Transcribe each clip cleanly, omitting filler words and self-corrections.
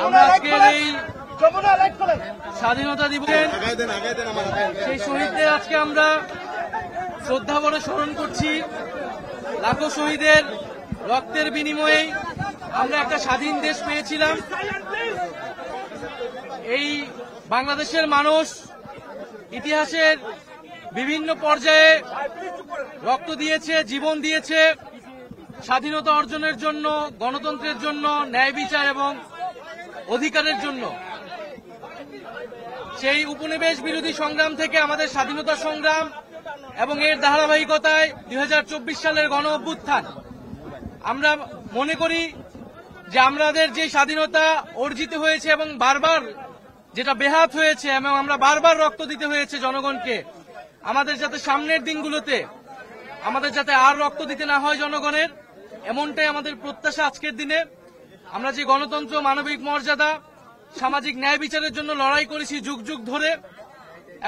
আমরা আজকের এই স্বাধীনতা দিবসের সেই শহীদদের আজকে আমরা শ্রদ্ধা ভরে স্মরণ করছি। লাখো শহীদের রক্তের বিনিময়ে আমরা একটা স্বাধীন দেশ পেয়েছিলাম। এই বাংলাদেশের মানুষ ইতিহাসের বিভিন্ন পর্যায়ে রক্ত দিয়েছে, জীবন দিয়েছে স্বাধীনতা অর্জনের জন্য, গণতন্ত্রের জন্য, ন্যায় বিচার এবং অধিকারের জন্য। সেই উপনিবেশ বিরোধী সংগ্রাম থেকে আমাদের স্বাধীনতা সংগ্রাম এবং এর ধারাবাহিকতায় 2024 সালের গণ অভ্যুত্থান। আমরা মনে করি যে আমাদের যে স্বাধীনতা অর্জিত হয়েছে এবং বারবার যেটা বেহাত হয়েছে এবং আমরা বারবার রক্ত দিতে হয়েছে জনগণকে, আমাদের যাতে সামনের দিনগুলোতে আমাদের যাতে আর রক্ত দিতে না হয় জনগণের, এমনটাই আমাদের প্রত্যাশা। আজকের দিনে আমরা যে গণতন্ত্র, মানবিক মর্যাদা, সামাজিক ন্যায় বিচারের জন্য লড়াই করেছি যুগ যুগ ধরে,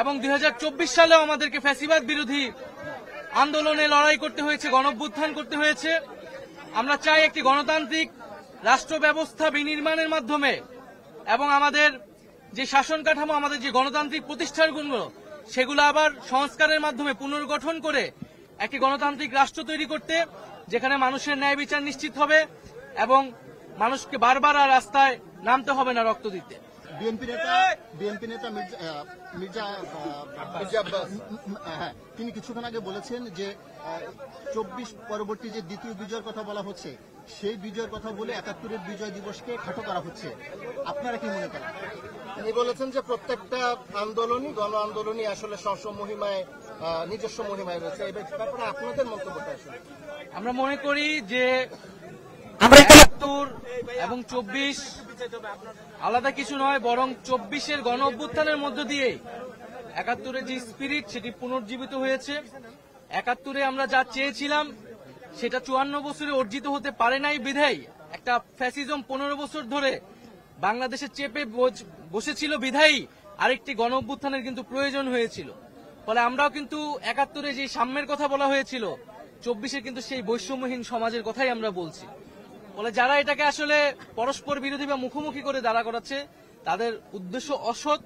এবং 2024 সালেও আমাদেরকে ফ্যাসিবাদ বিরোধী আন্দোলনে লড়াই করতে হয়েছে, গণঅভ্যুত্থান করতে হয়েছে। আমরা চাই একটি গণতান্ত্রিক রাষ্ট্র ব্যবস্থা বিনির্মাণের মাধ্যমে এবং আমাদের যে শাসন কাঠামো, আমাদের যে গণতান্ত্রিক প্রতিষ্ঠানগুলো, সেগুলো আবার সংস্কারের মাধ্যমে পুনর্গঠন করে একটি গণতান্ত্রিক রাষ্ট্র তৈরি করতে, যেখানে মানুষের ন্যায় বিচার নিশ্চিত হবে এবং মানুষকে বারবার আর রাস্তায় নামতে হবে না রক্ত দিতে। বিএনপি নেতা মির্জা তিনি কিছুক্ষণ আগে বলেছেন যে 24 পরবর্তী যে দ্বিতীয় বিজয়ের কথা বলা হচ্ছে, সেই বিজয়ের কথা বলে 71-এর বিজয় দিবসকে খাটো করা হচ্ছে। আপনারা কি মনে করেন? তিনি বলেছেন যে প্রত্যেকটা আন্দোলনই, গণ আন্দোলনই আসলে স্ব মহিমায়, নিজস্ব মহিমায় রয়েছে। এই ব্যাপারে আপনাদের মন্তব্যটা আসলে? আমরা মনে করি যে 71 এবং 24 আলাদা কিছু নয়, বরং 24-এর গণ অভ্যুত্থানের মধ্য দিয়ে 71-এর যে স্পিরিট সেটি পুনর্জীবিত হয়েছে। 71-এ আমরা যা চেয়েছিলাম সেটা 54 বছরে অর্জিত হতে পারে নাই বিধায় একটা ফ্যাসিজম 15 বছর ধরে বাংলাদেশে চেপে বসেছিল বিধায়ী আরেকটি গণ অভ্যুত্থানের কিন্তু প্রয়োজন হয়েছিল। ফলে আমরাও কিন্তু 71-এ যে সাম্যের কথা বলা হয়েছিল, 24-এ কিন্তু সেই বৈষম্যহীন সমাজের কথাই আমরা বলছি। ফলে যারা এটাকে আসলে পরস্পর বিরোধী বা মুখোমুখি করে দাঁড়া করাচ্ছে, তাদের উদ্দেশ্য অসৎ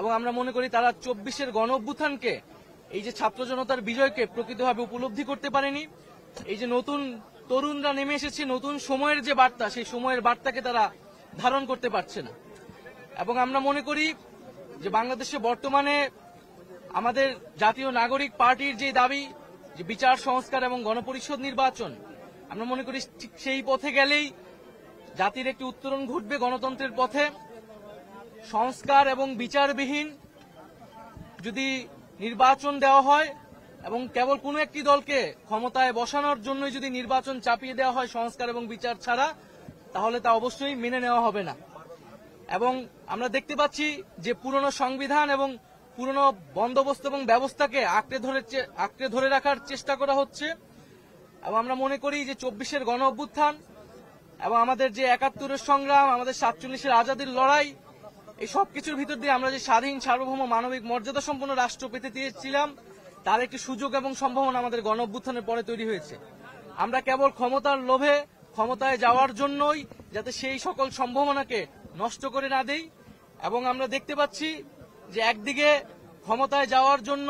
এবং আমরা মনে করি তারা 24-এর গণ অভ্যুত্থানকে, এই যে ছাত্র জনতার বিজয়কে প্রকৃতভাবে উপলব্ধি করতে পারেনি। এই যে নতুন তরুণরা নেমে এসেছে, নতুন সময়ের যে বার্তা, সেই সময়ের বার্তাকে তারা ধারণ করতে পারছে না। এবং আমরা মনে করি যে বাংলাদেশে বর্তমানে আমাদের জাতীয় নাগরিক পার্টির যে দাবি, যে বিচার সংস্কার এবং গণপরিষদ নির্বাচন, আমরা মনে করি ঠিক সেই পথে গেলেই জাতির একটি উত্তরণ ঘটবে গণতন্ত্রের পথে। সংস্কার এবং বিচারবিহীন যদি নির্বাচন দেওয়া হয় এবং কেবল কোনো একটি দলকে ক্ষমতায় বসানোর জন্যই যদি নির্বাচন চাপিয়ে দেওয়া হয় সংস্কার এবং বিচার ছাড়া, তাহলে তা অবশ্যই মেনে নেওয়া হবে না। এবং আমরা দেখতে পাচ্ছি যে পুরনো সংবিধান এবং পুরনো বন্দোবস্ত এবং ব্যবস্থাকে আঁকড়ে ধরে রাখার চেষ্টা করা হচ্ছে। এবং আমরা মনে করি যে 24-এর গণ অভ্যুত্থান এবং আমাদের যে 71-এর সংগ্রাম, আমাদের 47-এর আজাদির লড়াই, এই সবকিছুর ভিতর দিয়ে আমরা যে স্বাধীন, সার্বভৌম, মানবিক মর্যাদা সম্পন্ন রাষ্ট্র পেতে চেয়েছিলাম, তার একটি সুযোগ এবং সম্ভাবনা আমাদের গণ অভ্যুত্থানের পরে তৈরি হয়েছে। আমরা কেবল ক্ষমতার লোভে ক্ষমতায় যাওয়ার জন্যই যাতে সেই সকল সম্ভাবনাকে নষ্ট করে না দেই। এবং আমরা দেখতে পাচ্ছি যে একদিকে ক্ষমতায় যাওয়ার জন্য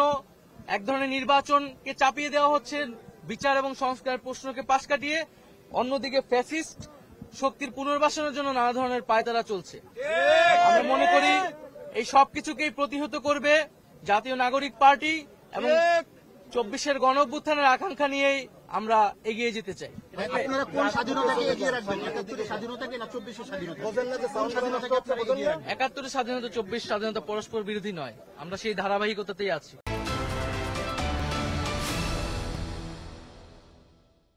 এক ধরনের নির্বাচনকে চাপিয়ে দেওয়া হচ্ছে, বিচার এবং সংস্কারের প্রশ্নকে পাশ কাটিয়ে, অন্যদিকে ফ্যাসিস্ট শক্তির পুনর্বাসনের জন্য নানা ধরনের পায়তারা চলছে। আমরা মনে করি এই সবকিছুকেই প্রতিহত করবে জাতীয় নাগরিক পার্টি এবং 24-এর গণ অভ্যুত্থানের আকাঙ্ক্ষা নিয়েই আমরা এগিয়ে যেতে চাই। আপনারা কোন স্বাধীনতাকে এগিয়ে রাখবেন? 71-এর স্বাধীনতাকে না 24-এর স্বাধীনতা? 71-এর স্বাধীনতা, 24 স্বাধীনতা পরস্পর বিরোধী নয়, আমরা সেই ধারাবাহিকতাতেই আছি।